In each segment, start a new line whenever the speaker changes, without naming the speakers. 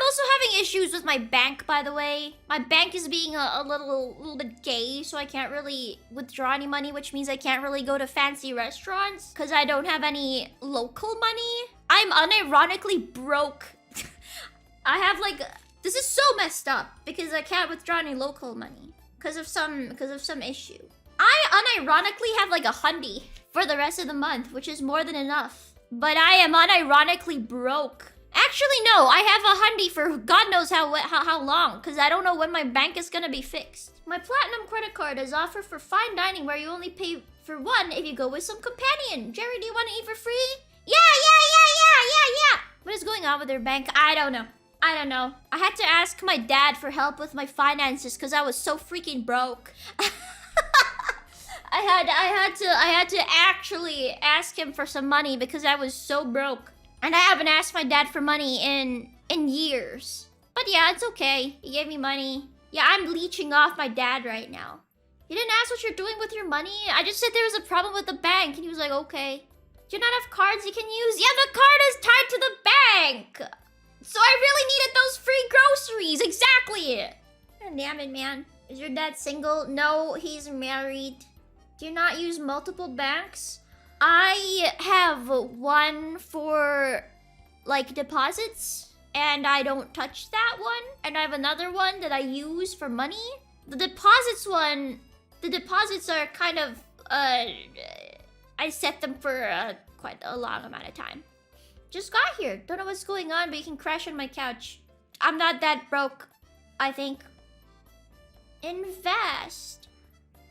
also having issues with my bank, by the way. My bank is being a little bit gay, so I can't really withdraw any money, which means I can't really go to fancy restaurants because I don't have any local money. I'm unironically broke. I have like, this is so messed up because I can't withdraw any local money because of some issue. I unironically have like $100 for the rest of the month, which is more than enough. But I am unironically broke. Actually, no, I have $100 for God knows how long, because I don't know when my bank is gonna be fixed. My platinum credit card is offered for fine dining where you only pay for one if you go with some companion. Jerry, do you want to eat for free? Yeah. What is going on with your bank? I don't know. I had to ask my dad for help with my finances because I was so freaking broke. I had to actually ask him for some money because I was so broke. And I haven't asked my dad for money in years. But yeah, it's okay. He gave me money. Yeah, I'm leeching off my dad right now. You didn't ask what you're doing with your money? I just said there was a problem with the bank. And he was like, okay. Do you not have cards you can use? Yeah, the card is tied to the bank. So I really needed those free groceries. Exactly. God damn it, man. Is your dad single? No, he's married. Do you not use multiple banks? I have one for, like, deposits, and I don't touch that one. And I have another one that I use for money. The deposits are kind of, I set them for quite a long amount of time. Just got here. Don't know what's going on, but you can crash on my couch. I'm not that broke, I think. Invest.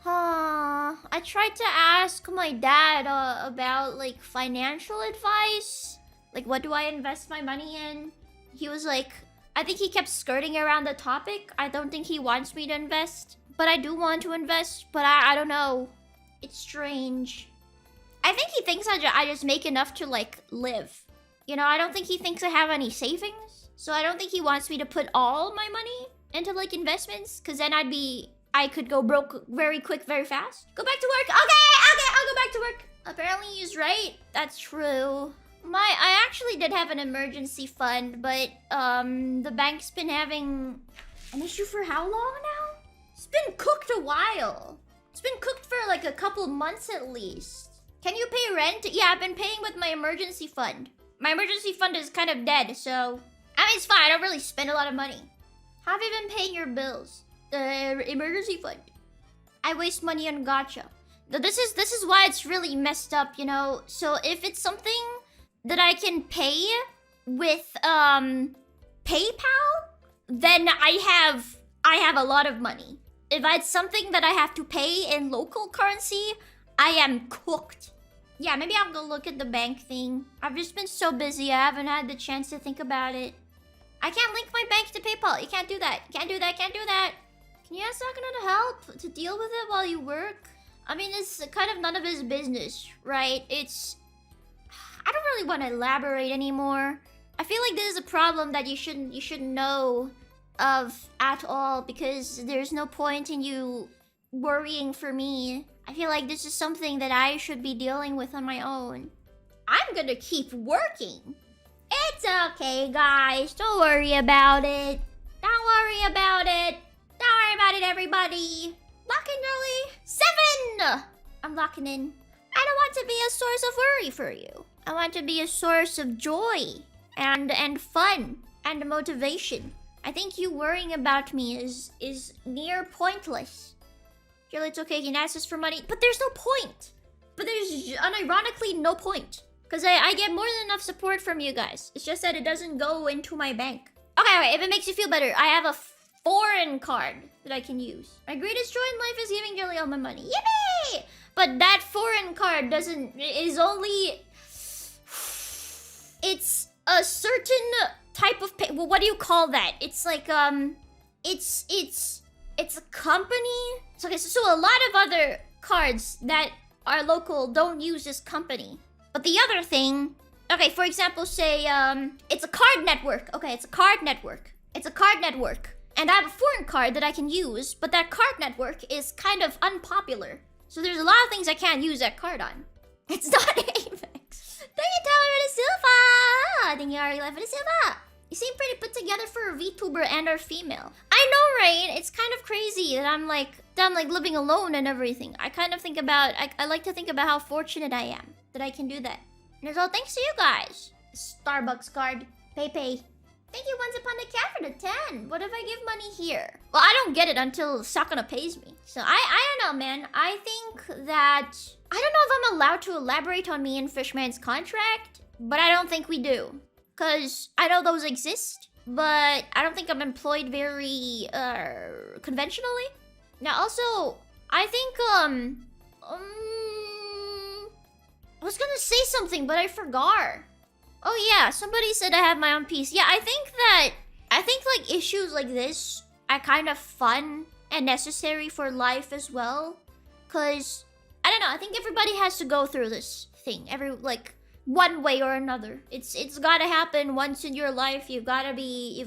I tried to ask my dad about like financial advice. Like, what do I invest my money in? He was like, I think he kept skirting around the topic. I don't think he wants me to invest. But I do want to invest, but I don't know. It's strange. I think he thinks I just make enough to like live. You know, I don't think he thinks I have any savings. So I don't think he wants me to put all my money into like investments, because then I could go broke very quick, very fast. Go back to work. Okay, I'll go back to work. Apparently he's right. That's true. I actually did have an emergency fund, but the bank's been having an issue for how long now? It's been cooked a while. It's been cooked for like a couple months at least. Can you pay rent? Yeah, I've been paying with my emergency fund. My emergency fund is kind of dead, so I mean, it's fine. I don't really spend a lot of money. How have you been paying your bills? Emergency fund. I waste money on gacha. This is why it's really messed up, you know. So if it's something that I can pay with PayPal, then I have a lot of money. If it's something that I have to pay in local currency, I am cooked. Yeah, maybe I'll go look at the bank thing. I've just been so busy, I haven't had the chance to think about it. I can't link my bank to PayPal. You can't do that. Can't do that. Can you ask Sakuna to help to deal with it while you work? I mean, it's kind of none of his business, right? I don't really want to elaborate anymore. I feel like this is a problem that you shouldn't know of at all, because there's no point in you worrying for me. I feel like this is something that I should be dealing with on my own. I'm gonna keep working. It's okay, guys. Don't worry about it. Don't worry about it. Don't worry about it, everybody. Lock in, Jolie. 7! I'm locking in. I don't want to be a source of worry for you. I want to be a source of joy and fun and motivation. I think you worrying about me is near pointless. Jolie, it's okay. You can ask us for money, but there's no point. But there's unironically no point. Because I get more than enough support from you guys. It's just that it doesn't go into my bank. Okay, wait, if it makes you feel better, I have a foreign card that I can use. My greatest joy in life is giving Jolie all my money. Yippee! But that foreign card is only... It's a certain type of pay. Well, what do you call that? It's like, it's a company. So, okay, so a lot of other cards that are local don't use this company. But the other thing, okay, for example, say, it's a card network. Okay, it's a card network. It's a card network. And I have a foreign card that I can use, but that card network is kind of unpopular. So there's a lot of things I can't use that card on. It's not Apex. Thank you, Tyler, for the silver. Thank you, Ari, for the silver. You seem pretty put together for a VTuber and are female. I know, right? It's kind of crazy that I'm like living alone and everything. I kind of think about I like to think about how fortunate I am that I can do that. And it's all thanks to you guys. Starbucks card. Pay. Thank you once upon a cat for the 10. What if I give money here? Well, I don't get it until Sakana pays me. So I don't know, man. I think that I don't know if I'm allowed to elaborate on me and Fishman's contract, but I don't think we do. Cause I know those exist, but I don't think I'm employed very conventionally. Now also, I think I was gonna say something, but I forgot. Oh yeah, somebody said I have my own piece. Yeah, I think like issues like this are kind of fun and necessary for life as well. Cause I don't know, I think everybody has to go through this thing. One way or another. It's gotta happen once in your life. You've gotta be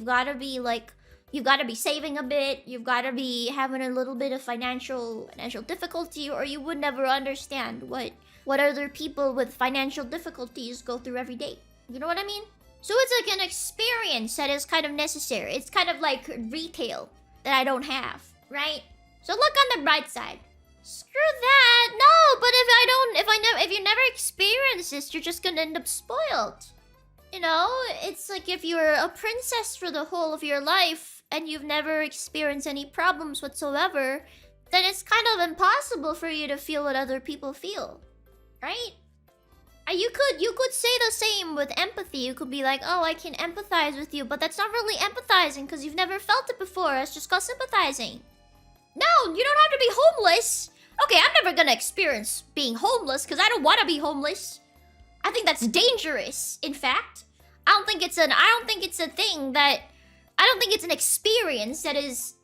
saving a bit. You've gotta be having a little bit of financial difficulty, or you would never understand what other people with financial difficulties go through every day. You know what I mean? So it's like an experience that is kind of necessary. It's kind of like retail that I don't have, right? So look on the bright side. Screw that. No, but if you never experience this, you're just gonna end up spoiled. You know, it's like if you're a princess for the whole of your life and you've never experienced any problems whatsoever, then it's kind of impossible for you to feel what other people feel, right? You could say the same with empathy. You could be like, oh, I can empathize with you, but that's not really empathizing because you've never felt it before. It's just called sympathizing. No, you don't have to be homeless. Okay, I'm never gonna experience being homeless because I don't want to be homeless. I think that's dangerous. In fact, I don't think it's an experience that is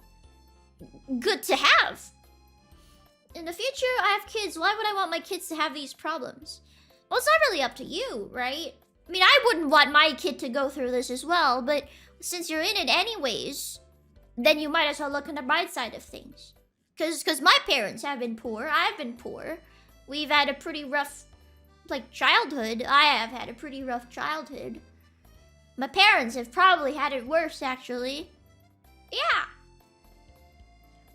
good to have. In the future, I have kids. Why would I want my kids to have these problems? Well, it's not really up to you, right? I mean, I wouldn't want my kid to go through this as well, but since you're in it anyways, then you might as well look on the bright side of things. Because my parents have been poor. I've been poor. We've had a pretty rough, childhood. I have had a pretty rough childhood. My parents have probably had it worse, actually. Yeah.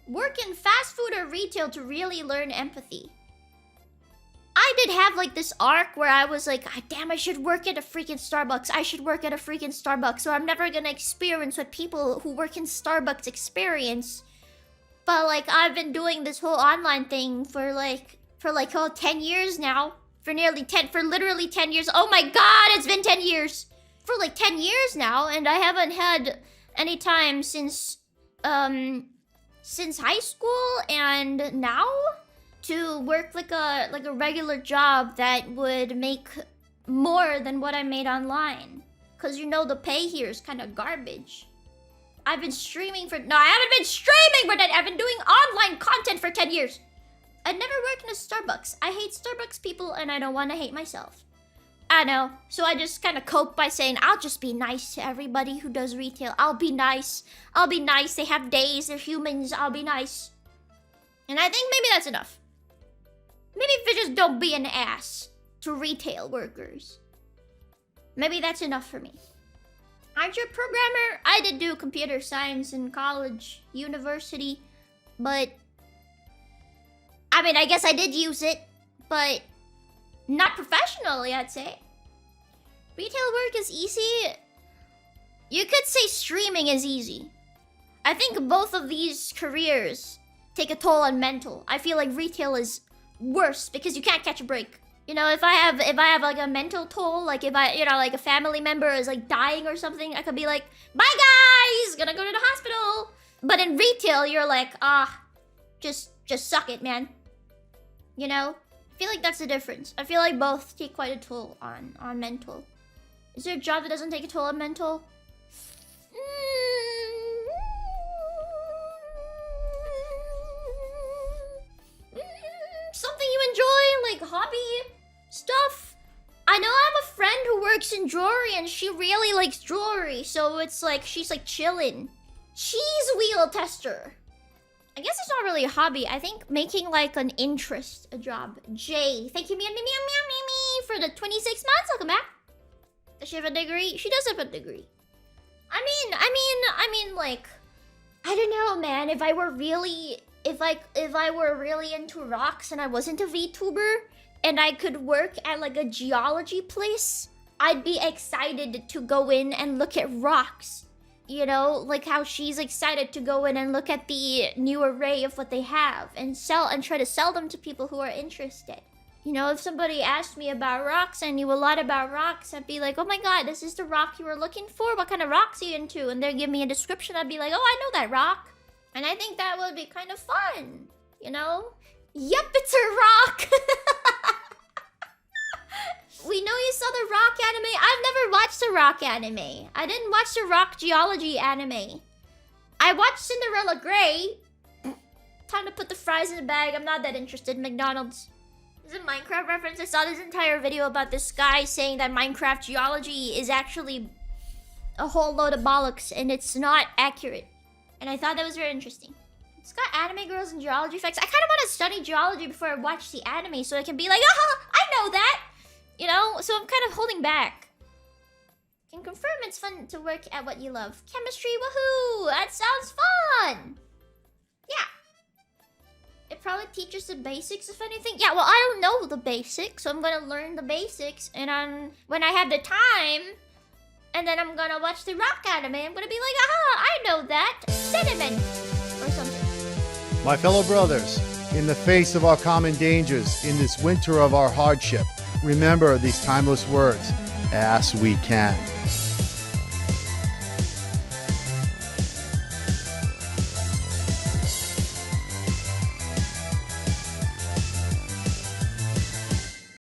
Work in fast food or retail to really learn empathy. I did have, this arc where I was like, God damn, I should work at a freaking Starbucks. I should work at a freaking Starbucks. So I'm never gonna experience what people who work in Starbucks experience. But, I've been doing this whole online thing for 10 years now. For literally 10 years. Oh my god, it's been 10 years. For 10 years now, and I haven't had any time since high school and now to work like a regular job that would make more than what I made online. Cause the pay here is kind of garbage. I've been streaming for no, I haven't been streaming for 10. I've been doing online content for 10 years. I never worked in a Starbucks. I hate Starbucks people and I don't want to hate myself. I know. So I just kind of cope by saying, I'll just be nice to everybody who does retail. I'll be nice. They have days. They're humans. I'll be nice. And I think maybe that's enough. Maybe if you just don't be an ass to retail workers. Maybe that's enough for me. Aren't you a programmer? I did do computer science in college, university, but I mean, I guess I did use it, but not professionally, I'd say. Retail work is easy. You could say streaming is easy. I think both of these careers take a toll on mental. I feel like retail is worse because you can't catch a break. If I have a mental toll, if a family member is dying or something, I could be like, bye guys, gonna go to the hospital. But in retail, you're like, just suck it, man. I feel like that's the difference. I feel like both take quite a toll on mental. Is there a job that doesn't take a toll on mental? Something you enjoy, hobby stuff. I know I have a friend who works in jewelry and she really likes jewelry, so it's she's chilling. Cheese wheel tester. I guess it's not really a hobby. I think making an interest a job. Jay, thank you, meow, meow, meow, meow, meow, for the 26 months. Welcome back. Does she have a degree? She does have a degree. Like, I don't know, man. If I were really into rocks and I wasn't a VTuber and I could work at like a geology place, I'd be excited to go in and look at rocks. You know, like how she's excited to go in and look at the new array of what they have and try to sell them to people who are interested. You know, if somebody asked me about rocks, I knew a lot about rocks, I'd be like, oh my god, this is the rock you were looking for? What kind of rocks are you into? And they'd give me a description, I'd be like, oh, I know that rock. And I think that would be kind of fun, you know? Yep, it's a rock! We know you saw the rock anime. I've never watched the rock anime. I didn't watch the rock geology anime. I watched Cinderella Grey. Time to put the fries in the bag. I'm not that interested in McDonald's. This is a Minecraft reference. I saw this entire video about this guy saying that Minecraft geology is actually a whole load of bollocks and it's not accurate. And I thought that was very interesting. It's got anime girls and geology facts. I kind of want to study geology before I watch the anime so I can be like, aha, I know that! You know? So I'm kind of holding back. Can confirm it's fun to work at what you love. Chemistry, woohoo! That sounds fun! Yeah. It probably teaches the basics, if anything. Yeah, well, I don't know the basics, so I'm gonna learn the basics. And when I have the time, and then I'm gonna watch the rock anime, I'm gonna be like, aha, I know that. Sediment! Or something.
My fellow brothers, in the face of our common dangers, in this winter of our hardship, remember these timeless words, as we can.